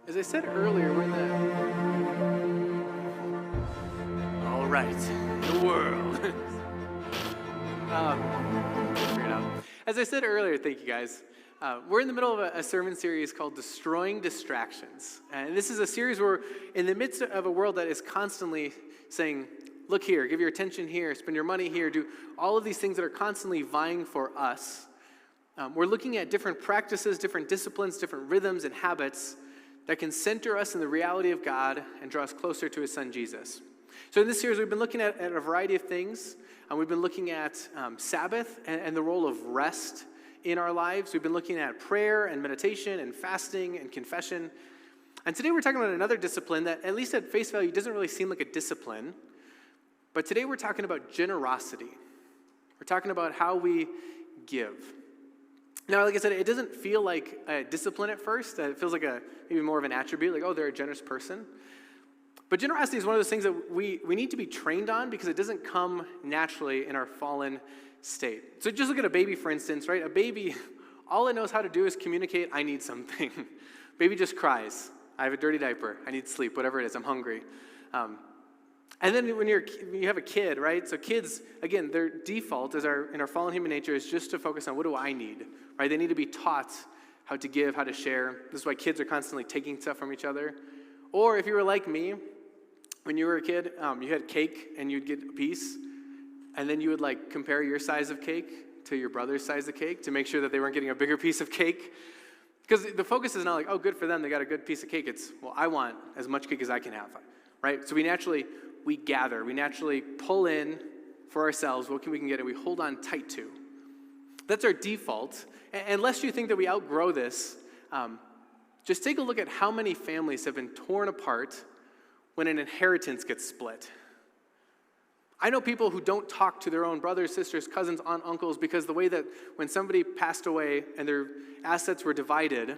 As I said earlier, we're in all right, the world. Figure it out. As I said earlier, thank you guys. We're in the middle of a sermon series called Destroying Distractions. And this is a series where in the midst of a world that is constantly saying, look here, give your attention here, spend your money here, do all of these things that are constantly vying for us. We're looking at different practices, different disciplines, different rhythms and habits that can center us in the reality of God and draw us closer to his son, Jesus. So in this series, we've been looking at a variety of things. We've been looking at Sabbath and the role of rest in our lives. We've been looking at prayer and meditation and fasting and confession. And today we're talking about another discipline that, at least at face value, doesn't really seem like a discipline. But today we're talking about generosity. We're talking about how we give. Now, like I said, it doesn't feel like a discipline at first. It feels like maybe more of an attribute, like, oh, they're a generous person. But generosity is one of those things that we need to be trained on because it doesn't come naturally in our fallen state. So just look at a baby, for instance, right? A baby, all it knows how to do is communicate, I need something. Baby just cries. I have a dirty diaper. I need sleep, whatever it is. I'm hungry. And then when you have a kid, right? So kids, again, their default in our fallen human nature is just to focus on what do I need, right? They need to be taught how to give, how to share. This is why kids are constantly taking stuff from each other. Or if you were like me, when you were a kid, you had cake and you'd get a piece, and then you would like compare your size of cake to your brother's size of cake to make sure that they weren't getting a bigger piece of cake. Because the focus is not like, oh, good for them, they got a good piece of cake. It's, well, I want as much cake as I can have, right? So we naturally pull in for ourselves what we can get and we hold on tight to. That's our default. Unless you think that we outgrow this, just take a look at how many families have been torn apart when an inheritance gets split. I know people who don't talk to their own brothers, sisters, cousins, aunt, uncles because the way that when somebody passed away and their assets were divided,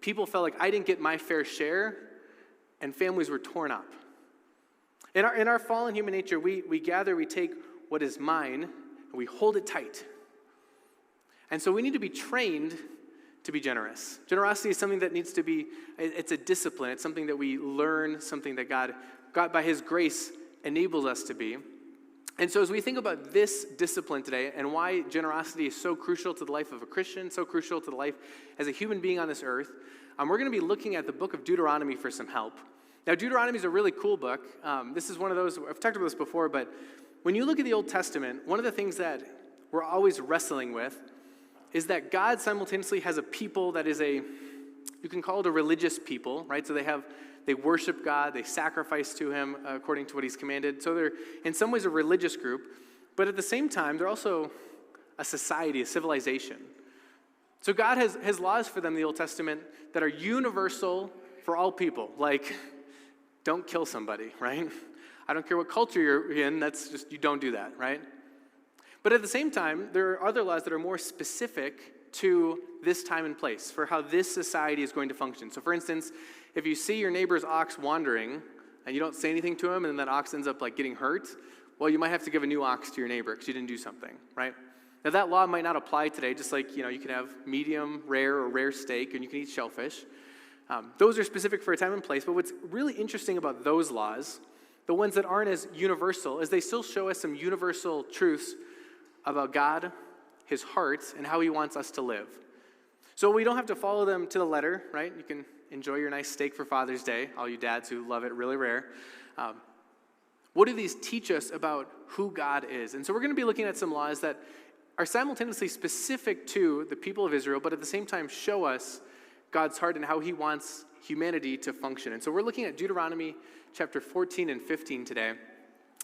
people felt like I didn't get my fair share and families were torn up. In our fallen human nature, we gather, we take what is mine, and we hold it tight. And so we need to be trained to be generous. Generosity is something that needs to be, it's a discipline. It's something that we learn, something that God by his grace enables us to be. And so as we think about this discipline today and why generosity is so crucial to the life of a Christian, so crucial to the life as a human being on this earth, we're going to be looking at the book of Deuteronomy for some help. Now, Deuteronomy is a really cool book. This is one of those, I've talked about this before, but when you look at the Old Testament, one of the things that we're always wrestling with is that God simultaneously has a people that is you can call it a religious people, right? So they worship God, they sacrifice to him according to what he's commanded. So they're in some ways a religious group, but at the same time, they're also a society, a civilization. So God has laws for them in the Old Testament that are universal for all people, like don't kill somebody, right? I don't care what culture you're in, that's just, you don't do that, right? But at the same time, there are other laws that are more specific to this time and place, for how this society is going to function. So for instance, if you see your neighbor's ox wandering, and you don't say anything to him, and then that ox ends up like getting hurt, well, you might have to give a new ox to your neighbor because you didn't do something, right? Now that law might not apply today, just like, you can have medium, rare, or rare steak, and you can eat shellfish. Those are specific for a time and place, but what's really interesting about those laws, the ones that aren't as universal, is they still show us some universal truths about God, his heart, and how he wants us to live. So we don't have to follow them to the letter, right? You can enjoy your nice steak for Father's Day, all you dads who love it really rare. What do these teach us about who God is? And so we're going to be looking at some laws that are simultaneously specific to the people of Israel, but at the same time show us God's heart and how he wants humanity to function. And so we're looking at Deuteronomy chapter 14 and 15 today.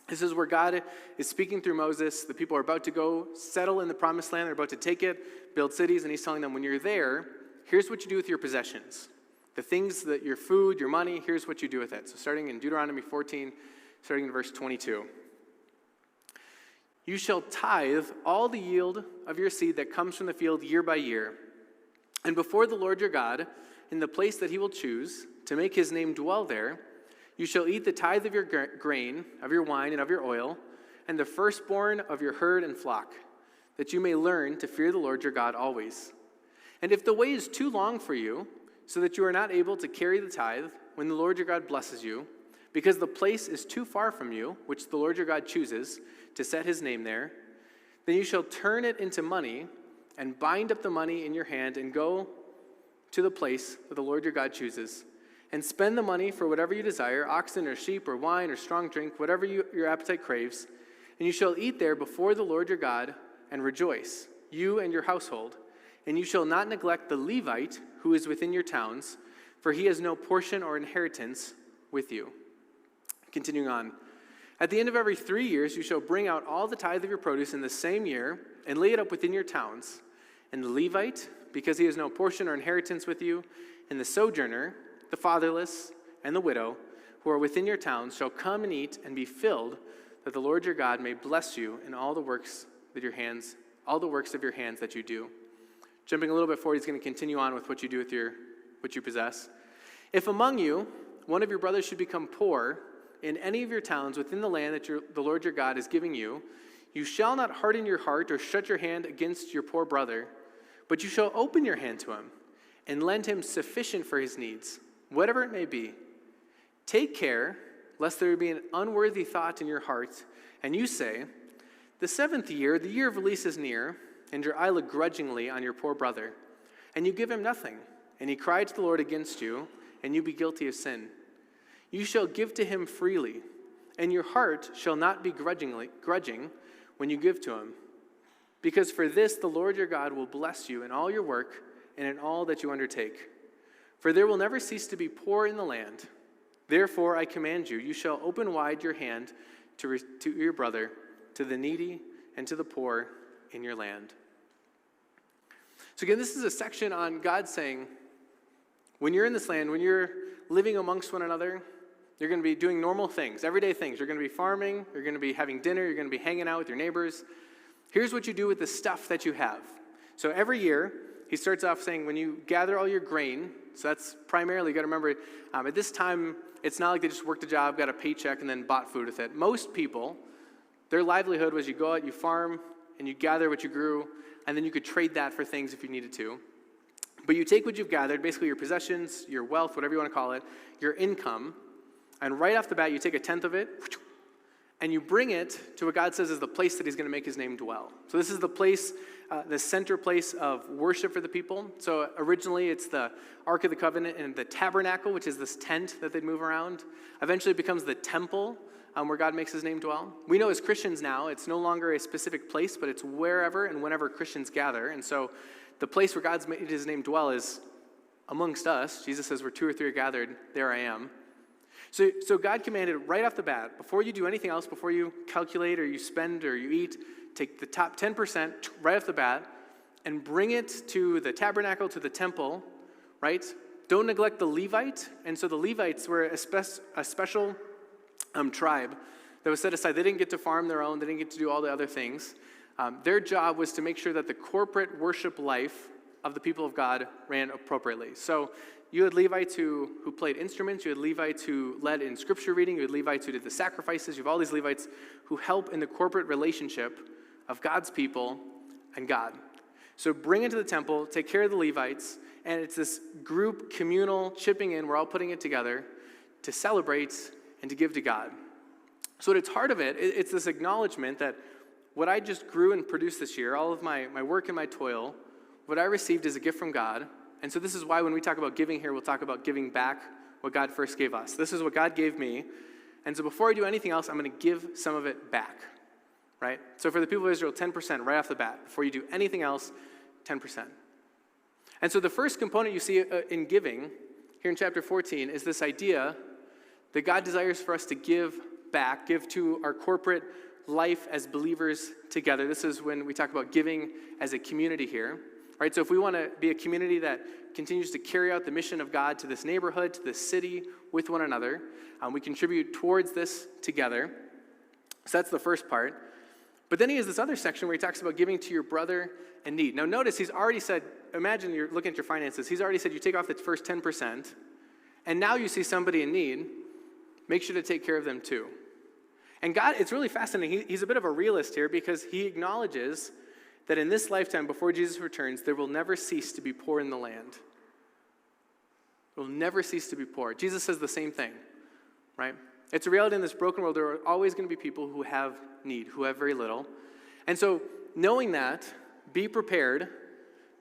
This is where God is speaking through Moses. The people are about to go settle in the promised land. They're about to take it, build cities, and he's telling them, when you're there, here's what you do with your possessions. The things that your food, your money, here's what you do with it. So starting in Deuteronomy 14, starting in verse 22. You shall tithe all the yield of your seed that comes from the field year by year. And before the Lord your God, in the place that he will choose, to make his name dwell there, you shall eat the tithe of your grain, of your wine, and of your oil, and the firstborn of your herd and flock, that you may learn to fear the Lord your God always. And if the way is too long for you, so that you are not able to carry the tithe when the Lord your God blesses you, because the place is too far from you, which the Lord your God chooses to set his name there, then you shall turn it into money and bind up the money in your hand and go to the place that the Lord your God chooses, and spend the money for whatever you desire, oxen or sheep or wine or strong drink, whatever your appetite craves, and you shall eat there before the Lord your God and rejoice, you and your household. And you shall not neglect the Levite who is within your towns, for he has no portion or inheritance with you. Continuing on. At the end of every 3 years, you shall bring out all the tithe of your produce in the same year and lay it up within your towns. And the Levite, because he has no portion or inheritance with you, and the sojourner, the fatherless, and the widow, who are within your towns, shall come and eat and be filled, that the Lord your God may bless you in all the works of your hands that you do. Jumping a little bit forward, he's going to continue on with what you do with what you possess. If among you one of your brothers should become poor in any of your towns within the land that the Lord your God is giving you, you shall not harden your heart or shut your hand against your poor brother, but you shall open your hand to him and lend him sufficient for his needs, whatever it may be. Take care lest there be an unworthy thought in your heart, and you say, the 7th year, the year of release is near, and your eye look grudgingly on your poor brother, and you give him nothing, and he cried to the Lord against you, and you be guilty of sin. You shall give to him freely, and your heart shall not be grudging when you give to him. Because for this the Lord your God will bless you in all your work and in all that you undertake. For there will never cease to be poor in the land. Therefore I command you, you shall open wide your hand to your brother, to the needy, and to the poor in your land. So again, this is a section on God saying, when you're in this land, when you're living amongst one another, you're going to be doing normal things, everyday things. You're going to be farming, you're going to be having dinner, you're going to be hanging out with your neighbors. Here's what you do with the stuff that you have. So every year, he starts off saying, when you gather all your grain, so that's primarily, you got to remember, at this time, it's not like they just worked a job, got a paycheck, and then bought food with it. Most people, their livelihood was you go out, you farm, and you gather what you grew, and then you could trade that for things if you needed to. But you take what you've gathered, basically your possessions, your wealth, whatever you want to call it, your income, and right off the bat, you take a tenth of it, and you bring it to what God says is the place that he's going to make his name dwell. So this is the place, the center place of worship for the people. So originally, it's the Ark of the Covenant and the tabernacle, which is this tent that they'd move around. Eventually, it becomes the temple, where God makes his name dwell. We know as Christians now, it's no longer a specific place, but it's wherever and whenever Christians gather. And so the place where God's made his name dwell is amongst us. Jesus says, where 2 or 3 are gathered, there I am. So God commanded right off the bat, before you do anything else, before you calculate or you spend or you eat, take the top 10% right off the bat and bring it to the tabernacle, to the temple, right? Don't neglect the Levite. And so the Levites were a special tribe that was set aside. They didn't get to farm their own. They didn't get to do all the other things. Their job was to make sure that the corporate worship life of the people of God ran appropriately. So you had Levites who played instruments. You had Levites who led in scripture reading. You had Levites who did the sacrifices. You have all these Levites who help in the corporate relationship of God's people and God. So bring it to the temple, take care of the Levites, and it's this group, communal, chipping in. We're all putting it together to celebrate and to give to God. So at its heart of it, it's this acknowledgement that what I just grew and produced this year, all of my work and my toil, what I received is a gift from God. And so this is why when we talk about giving here, we'll talk about giving back what God first gave us. This is what God gave me. And so before I do anything else, I'm going to give some of it back, right? So for the people of Israel, 10% right off the bat. Before you do anything else, 10%. And so the first component you see in giving here in chapter 14 is this idea that God desires for us to give back, give to our corporate life as believers together. This is when we talk about giving as a community here, right? So if we want to be a community that continues to carry out the mission of God to this neighborhood, to this city, with one another, we contribute towards this together. So that's the first part. But then he has this other section where he talks about giving to your brother in need. Now notice he's already said, imagine you're looking at your finances. He's already said you take off the first 10%, and now you see somebody in need, make sure to take care of them too. And God, it's really fascinating. He's a bit of a realist here because he acknowledges that in this lifetime, before Jesus returns, there will never cease to be poor in the land. will never cease to be poor. Jesus says the same thing, right? It's a reality in this broken world. There are always going to be people who have need, who have very little. And so knowing that, be prepared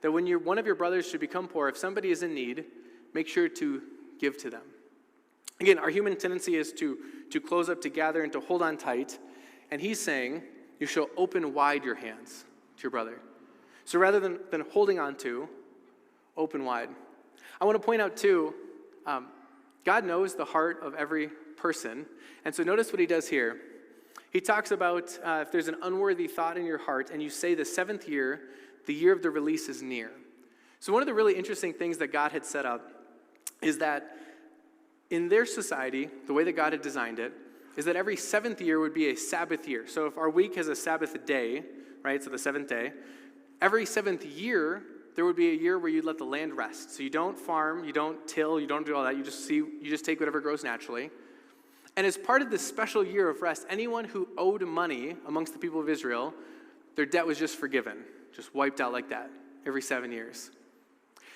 that when one of your brothers should become poor, if somebody is in need, make sure to give to them. Again, our human tendency is to close up, to gather, and to hold on tight. And he's saying, you shall open wide your hands to your brother. So rather than holding on to, open wide. I want to point out too, God knows the heart of every person. And so notice what he does here. He talks about if there's an unworthy thought in your heart and you say the seventh year, the year of the release is near. So one of the really interesting things that God had set up is that in their society, the way that God had designed it, is that every seventh year would be a Sabbath year. So if our week has a Sabbath day, right, so the seventh day, every seventh year, there would be a year where you'd let the land rest. So you don't farm, you don't till, you don't do all that. You just take whatever grows naturally. And as part of this special year of rest, anyone who owed money amongst the people of Israel, their debt was just forgiven, just wiped out like that every 7 years.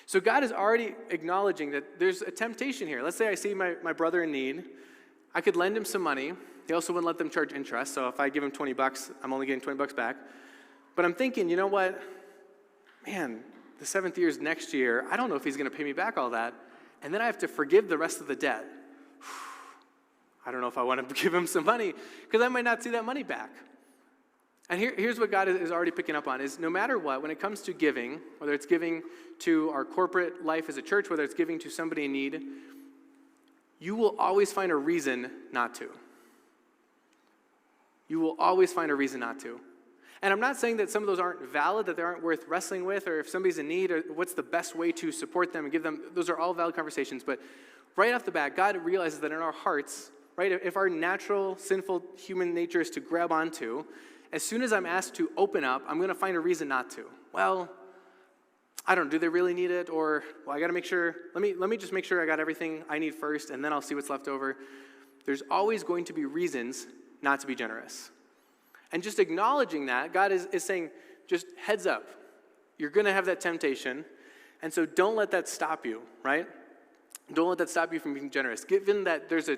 So God is already acknowledging that there's a temptation here. Let's say I see my brother in need. I could lend him some money. They also wouldn't let them charge interest. So if I give him $20, I'm only getting $20 back. But I'm thinking, you know what? Man, the seventh year is next year. I don't know if he's going to pay me back all that. And then I have to forgive the rest of the debt. I don't know if I want to give him some money because I might not see that money back. And here's what God is already picking up on is no matter what, when it comes to giving, whether it's giving to our corporate life as a church, whether it's giving to somebody in need, you will always find a reason not to. You will always find a reason not to. And I'm not saying that some of those aren't valid, that they aren't worth wrestling with, or if somebody's in need, or what's the best way to support them and give them, those are all valid conversations. But right off the bat, God realizes that in our hearts, right, if our natural, sinful human nature is to grab onto, as soon as I'm asked to open up, I'm going to find a reason not to. Well, I don't know, do they really need it? Or, well, I got to make sure, let me just make sure I got everything I need first, and then I'll see what's left over. There's always going to be reasons not to be generous. And just acknowledging that, God is saying, just heads up, you're going to have that temptation, and so don't let that stop you, right? Don't let that stop you from being generous. Given that there's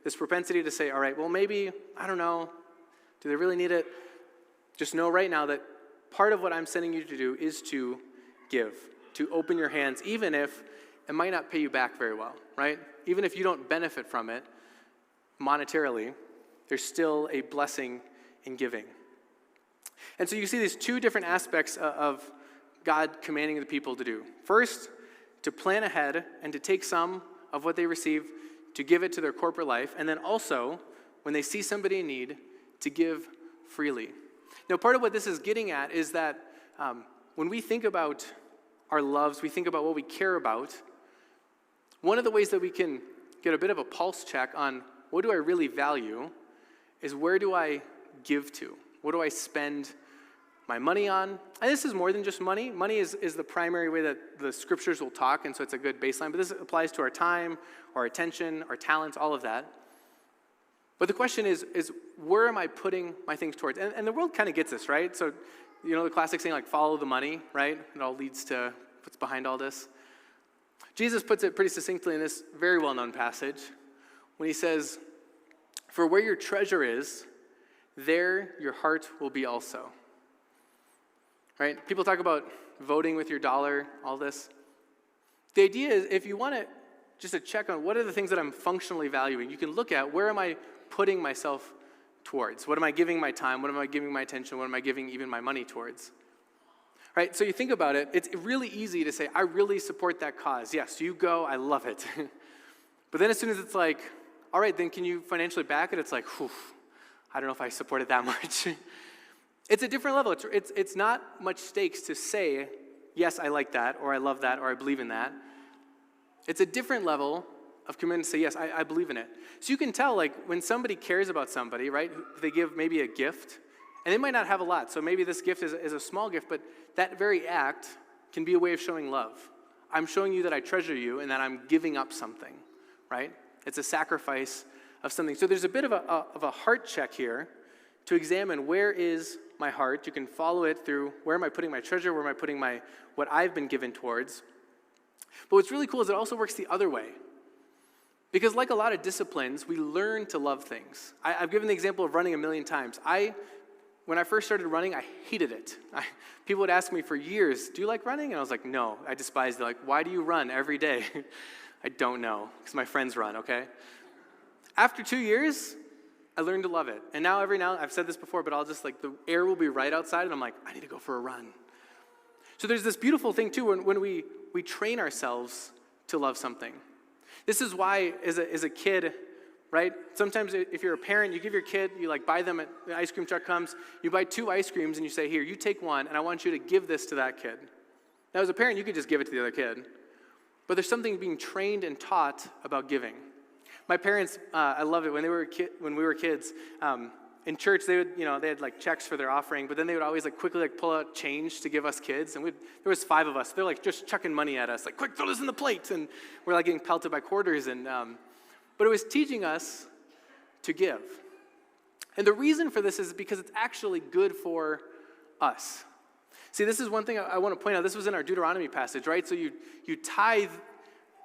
this propensity to say, all right, well, maybe, I don't know, do they really need it? Just know right now that part of what I'm sending you to do is to give, to open your hands, even if it might not pay you back very well, right? Even if you don't benefit from it monetarily, there's still a blessing in giving. And so you see these two different aspects of God commanding the people to do. First, to plan ahead and to take some of what they receive to give it to their corporate life, and then also, when they see somebody in need, to give freely. Now, part of what this is getting at is that when we think about our loves, we think about what we care about, one of the ways that we can get a bit of a pulse check on what do I really value is where do I give to? What do I spend my money on? And this is more than just money. Money is the primary way that the scriptures will talk, and so it's a good baseline. But this applies to our time, our attention, our talents, all of that. But the question is where am I putting my things towards? And the world kind of gets this, right? So, you know, the classic saying, like, follow the money, right? It all leads to what's behind all this. Jesus puts it pretty succinctly in this very well-known passage when he says, for where your treasure is, there your heart will be also. Right? People talk about voting with your dollar, all this. The idea is if you want to just to check on what are the things that I'm functionally valuing, you can look at where am I putting myself towards? What am I giving my time? What am I giving my attention? What am I giving even my money towards? Right? So you think about it, it's really easy to say, I really support that cause. Yes, you go, I love it. But then as soon as it's like, all right, then can you financially back it? It's like, whew, I don't know if I support it that much. It's a different level. It's not much stakes to say, yes, I like that, or I love that, or I believe in that. It's a different level of commitment to say, yes, I believe in it. So you can tell, like, when somebody cares about somebody, right, they give maybe a gift, and they might not have a lot. So maybe this gift is a small gift, but that very act can be a way of showing love. I'm showing you that I treasure you and that I'm giving up something, right? It's a sacrifice of something. So there's a bit of a heart check here to examine where is my heart. You can follow it through where am I putting my treasure, where am I putting what I've been given towards. But what's really cool is it also works the other way. Because like a lot of disciplines, we learn to love things. I've given the example of running a million times. When I first started running, I hated it. People would ask me for years, do you like running? And I was like, no, I despise it. Like, why do you run every day? I don't know, because my friends run, okay? After 2 years, I learned to love it. And now I've said this before, but I'll just the air will be right outside, and I'm like, I need to go for a run. So there's this beautiful thing too when we train ourselves to love something. This is why as a kid, right? Sometimes if you're a parent, you give your kid, you buy them, the ice cream truck comes, you buy 2 ice creams and you say, here, you take one, and I want you to give this to that kid. Now as a parent, you could just give it to the other kid. But there's something being trained and taught about giving. My parents, I loved it when we were kids. In church, they would, they had checks for their offering, but then they would always quickly pull out change to give us kids. And there was 5 of us. They're just chucking money at us, quick, throw this in the plate. And we're getting pelted by quarters. But it was teaching us to give. And the reason for this is because it's actually good for us. See, this is one thing I want to point out. This was in our Deuteronomy passage, right? So you tithe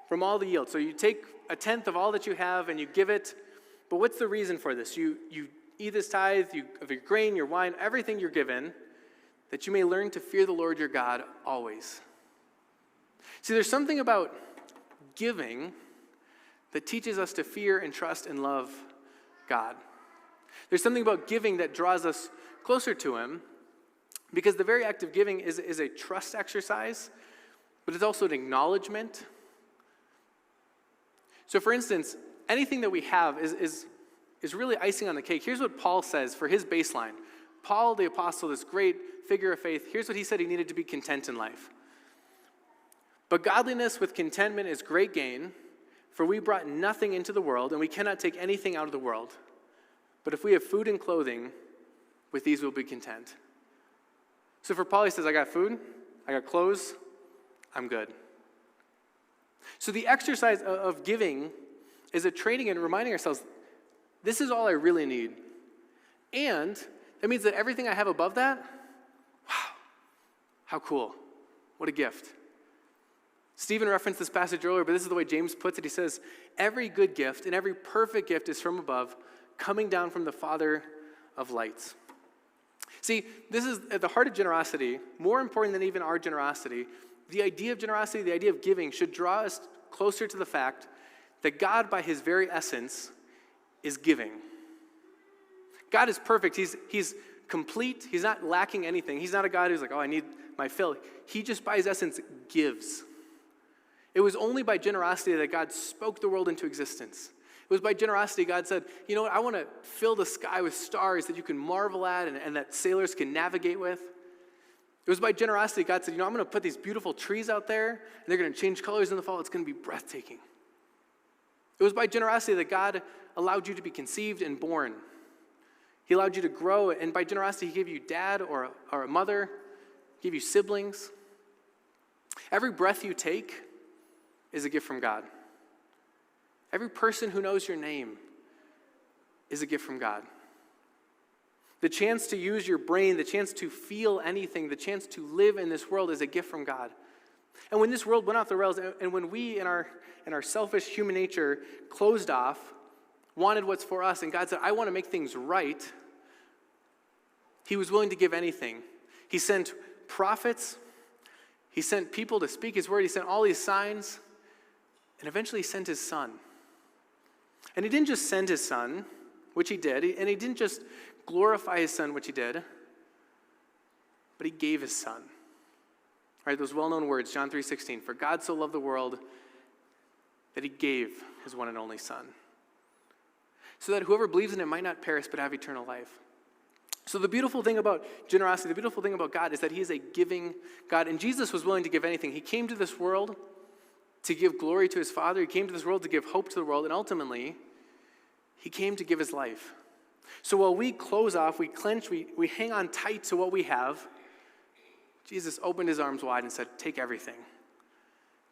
from all the yield. So you take a tenth of all that you have and you give it. But what's the reason for this? You eat this tithe of your grain, your wine, everything you're given, that you may learn to fear the Lord your God always. See, there's something about giving that teaches us to fear and trust and love God. There's something about giving that draws us closer to Him, because the very act of giving is a trust exercise, but it's also an acknowledgement. So for instance, anything that we have is really icing on the cake. Here's what Paul says for his baseline. Paul, the apostle, this great figure of faith, here's what he said he needed to be content in life. But godliness with contentment is great gain, for we brought nothing into the world, and we cannot take anything out of the world. But if we have food and clothing, with these we'll be content. So for Paul, he says, I got food, I got clothes, I'm good. So the exercise of giving is a training and reminding ourselves, this is all I really need. And that means that everything I have above that, wow, how cool. What a gift. Stephen referenced this passage earlier, but this is the way James puts it. He says, every good gift and every perfect gift is from above, coming down from the Father of lights. See, this is at the heart of generosity, more important than even our generosity. The idea of generosity, the idea of giving, should draw us closer to the fact that God, by His very essence, is giving. God is perfect. He's complete. He's not lacking anything. He's not a God who's like, oh, I need my fill. He just, by His essence, gives. It was only by generosity that God spoke the world into existence. It was by generosity God said, you know what, I want to fill the sky with stars that you can marvel at and that sailors can navigate with. It was by generosity God said, I'm going to put these beautiful trees out there, and they're going to change colors in the fall. It's going to be breathtaking. It was by generosity that God allowed you to be conceived and born. He allowed you to grow, and by generosity, He gave you dad or a mother, gave you siblings. Every breath you take is a gift from God. Every person who knows your name is a gift from God. The chance to use your brain, the chance to feel anything, the chance to live in this world is a gift from God. And when this world went off the rails, and when we in our selfish human nature closed off, wanted what's for us, and God said, I want to make things right, He was willing to give anything. He sent prophets, He sent people to speak His word, He sent all these signs, and eventually He sent His Son. And He didn't just send His Son, which He did, and He didn't just glorify His Son, which He did, but He gave His Son. Right, those well-known words, John 3:16, for God so loved the world that He gave His one and only Son, so that whoever believes in Him might not perish but have eternal life. So the beautiful thing about generosity, the beautiful thing about God is that He is a giving God, and Jesus was willing to give anything. He came to this world to give glory to His Father. He came to this world to give hope to the world, and ultimately, He came to give His life. So while we close off, we clench, we hang on tight to what we have, Jesus opened His arms wide and said, take everything.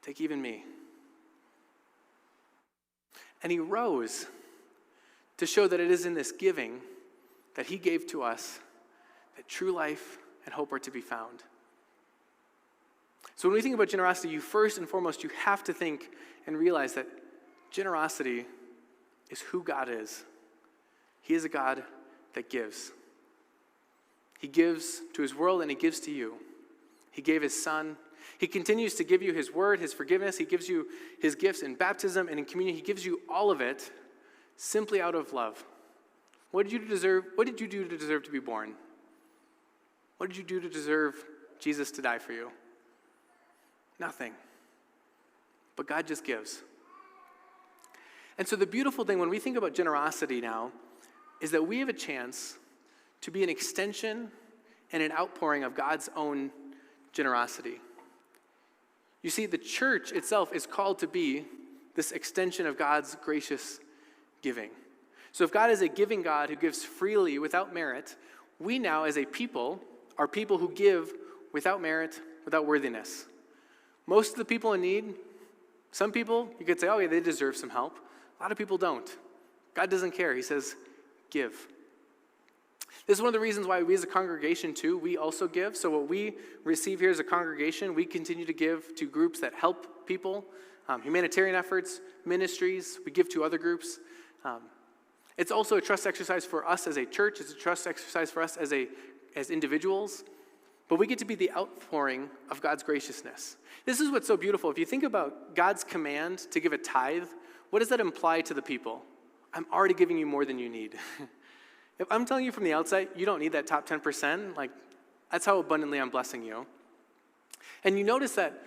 Take even me. And He rose to show that it is in this giving that He gave to us that true life and hope are to be found. So when we think about generosity, you first and foremost, you have to think and realize that generosity is who God is. He is a God that gives. He gives to his world and he gives to you. He gave his son. He continues to give you his word, his forgiveness. He gives you his gifts in baptism and in communion. He gives you all of it simply out of love. What did you deserve? What did you do to deserve to be born? What did you do to deserve Jesus to die for you? Nothing. But God just gives. And so the beautiful thing when we think about generosity now is that we have a chance to be an extension and an outpouring of God's own generosity. You see, the church itself is called to be this extension of God's gracious giving. So if God is a giving God who gives freely without merit, we now as a people are people who give without merit, without worthiness. Most of the people in need, some people, you could say, oh yeah, they deserve some help. A lot of people don't. God doesn't care. He says, give. This is one of the reasons why we as a congregation too, we also give. So what we receive here as a congregation, we continue to give to groups that help people, humanitarian efforts, ministries. We give to other groups. It's also a trust exercise for us as a church. It's a trust exercise for us as individuals. But we get to be the outpouring of God's graciousness. This is what's so beautiful. If you think about God's command to give a tithe, what does that imply to the people? I'm already giving you more than you need. If I'm telling you from the outside, you don't need that top 10%, like, that's how abundantly I'm blessing you. And you notice that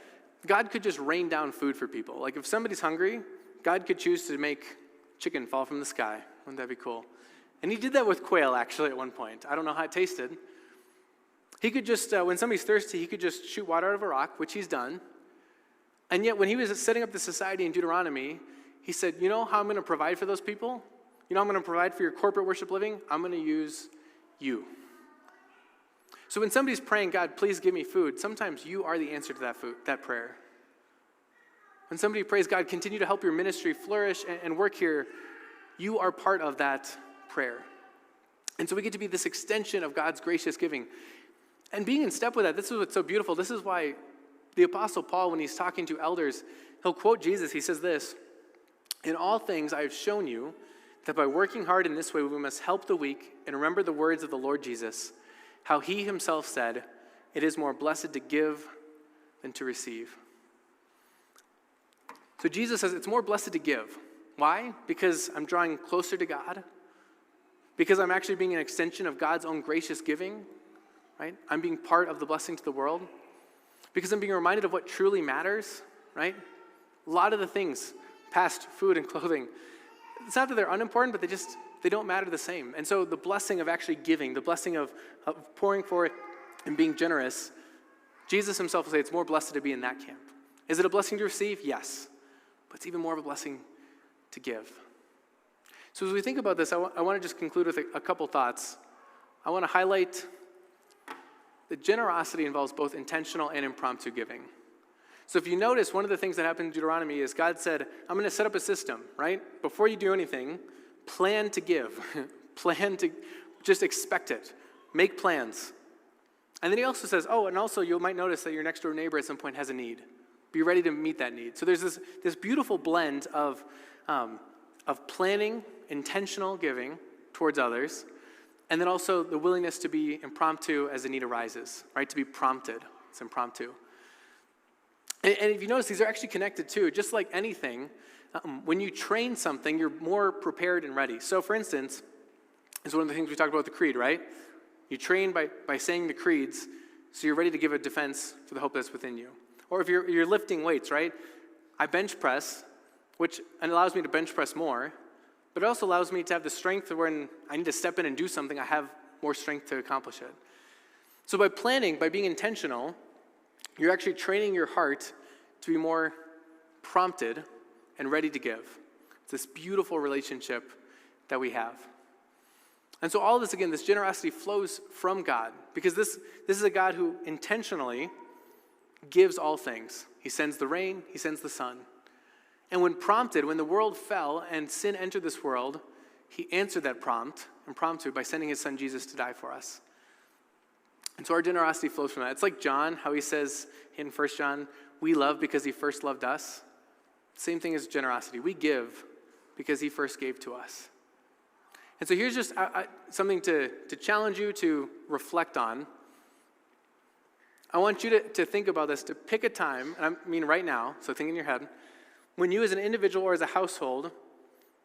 God could just rain down food for people. Like, if somebody's hungry, God could choose to make chicken fall from the sky. Wouldn't that be cool? And he did that with quail, actually, at one point. I don't know how it tasted. He could just, when somebody's thirsty, he could just shoot water out of a rock, which he's done. And yet, when he was setting up the society in Deuteronomy, he said, you know how I'm going to provide for those people? You know I'm going to provide for your corporate worship living? I'm going to use you. So when somebody's praying, God, please give me food, sometimes you are the answer to that prayer. When somebody prays, God, continue to help your ministry flourish and work here, you are part of that prayer. And so we get to be this extension of God's gracious giving. And being in step with that, this is what's so beautiful. This is why the Apostle Paul, when he's talking to elders, he'll quote Jesus. He says this, in all things I have shown you that by working hard in this way we must help the weak and remember the words of the Lord Jesus, how he himself said, it is more blessed to give than to receive. So Jesus says it's more blessed to give. Why? Because I'm drawing closer to God. Because I'm actually being an extension of God's own gracious giving. Right? I'm being part of the blessing to the world. Because I'm being reminded of what truly matters. Right? A lot of the things, past food and clothing, it's not that they're unimportant, but they don't matter the same. And so the blessing of actually giving, the blessing of pouring forth and being generous, Jesus himself will say it's more blessed to be in that camp. Is it a blessing to receive? Yes. But it's even more of a blessing to give. So as we think about this, I want to just conclude with a couple thoughts. I want to highlight that generosity involves both intentional and impromptu giving. So if you notice, one of the things that happened in Deuteronomy is God said, I'm going to set up a system, right? Before you do anything, plan to give. Plan to just expect it. Make plans. And then he also says, oh, and also you might notice that your next door neighbor at some point has a need. Be ready to meet that need. So there's this beautiful blend of planning, intentional giving towards others, and then also the willingness to be impromptu as the need arises, right? To be prompted. It's impromptu. And if you notice, these are actually connected too. Just like anything, when you train something, you're more prepared and ready. So for instance, it's one of the things we talked about with the creed, right? You train by saying the creeds, so you're ready to give a defense for the hope that's within you. Or if you're lifting weights, right? I bench press, which allows me to bench press more, but it also allows me to have the strength when I need to step in and do something, I have more strength to accomplish it. So by planning, by being intentional, you're actually training your heart to be more prompted and ready to give. It's this beautiful relationship that we have. And so all of this, again, this generosity flows from God, because this is a God who intentionally gives all things. He sends the rain, he sends the sun. And when prompted, when the world fell and sin entered this world, he answered that impromptu by sending his son Jesus to die for us. And so our generosity flows from that. It's like John, how he says in 1 John, we love because he first loved us. Same thing as generosity. We give because he first gave to us. And so here's just something to challenge you to reflect on. I want you to think about this, to pick a time, and I mean right now, so think in your head, when you as an individual or as a household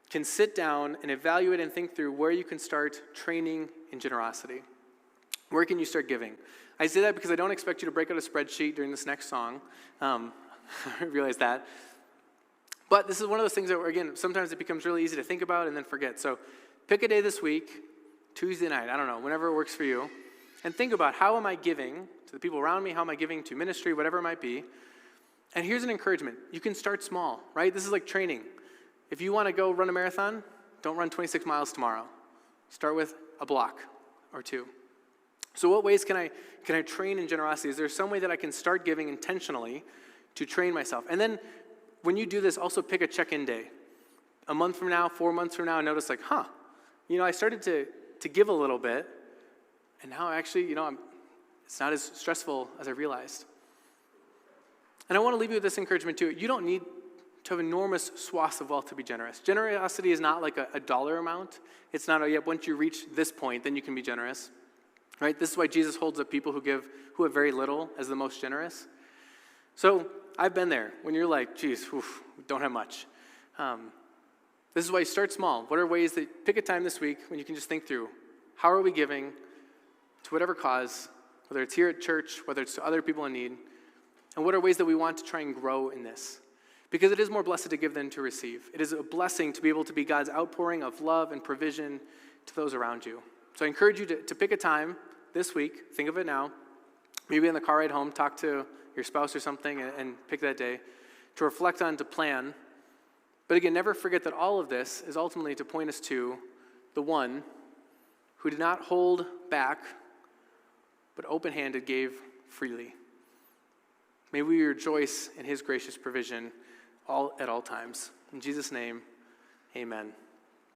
can sit down and evaluate and think through where you can start training in generosity. Where can you start giving? I say that because I don't expect you to break out a spreadsheet during this next song. I realize that. But this is one of those things that, again, sometimes it becomes really easy to think about and then forget. So pick a day this week, Tuesday night, I don't know, whenever it works for you, and think about how am I giving to the people around me, how am I giving to ministry, whatever it might be. And here's an encouragement. You can start small, right? This is like training. If you want to go run a marathon, don't run 26 miles tomorrow. Start with a block or two. So what ways can I train in generosity? Is there some way that I can start giving intentionally to train myself? And then when you do this, also pick a check-in day. A month from now, 4 months from now, notice like, I started to give a little bit, and now actually, it's not as stressful as I realized. And I want to leave you with this encouragement too. You don't need to have enormous swaths of wealth to be generous. Generosity is not like a dollar amount. It's not, once you reach this point, then you can be generous. Right? This is why Jesus holds up people who have very little as the most generous. So I've been there when you're like, geez, don't have much. This is why you start small. What are ways that, pick a time this week when you can just think through, how are we giving to whatever cause, whether it's here at church, whether it's to other people in need, and what are ways that we want to try and grow in this? Because it is more blessed to give than to receive. It is a blessing to be able to be God's outpouring of love and provision to those around you. So I encourage you to pick a time this week, think of it now, maybe in the car ride home, talk to your spouse or something and pick that day, to reflect on, to plan. But again, never forget that all of this is ultimately to point us to the one who did not hold back, but open-handed gave freely. May we rejoice in his gracious provision at all times. In Jesus' name, amen.